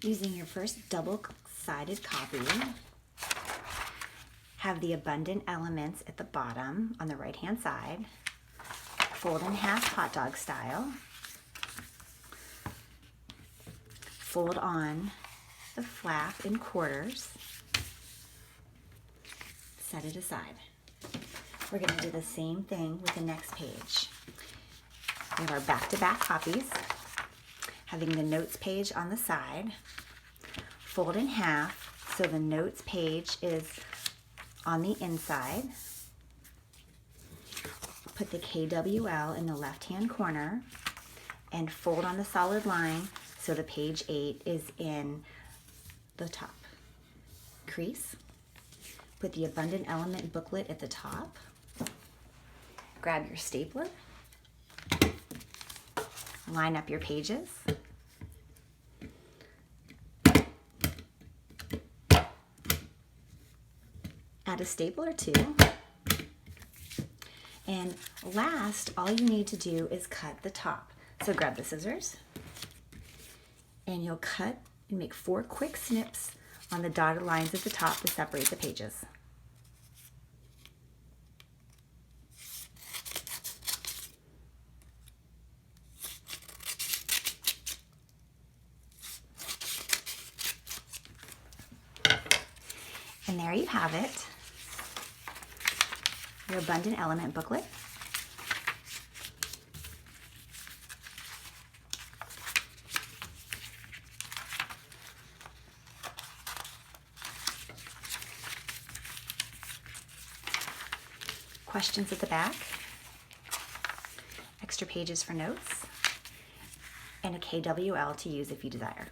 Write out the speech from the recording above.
Using your first double-sided copy, have the abundant elements at the bottom on the right-hand side. Fold in half hot dog style. Fold on the flap in quarters. Set it aside. We're going to do the same thing with the next page. We have our back-to-back copies, having the notes page on the side. Fold in half so the notes page is on the inside. Put the KWL in the left-hand corner and fold on the solid line so the page 8 is in the top crease. Put the abundant element booklet at the top. Grab your stapler. Line up your pages. Add a staple or two. And last, all you need to do is cut the top. So grab the scissors and you'll cut and make 4 quick snips on the dotted lines at the top to separate the pages. And there you have it, your abundant element booklet. Questions at the back, extra pages for notes, and a KWL to use if you desire.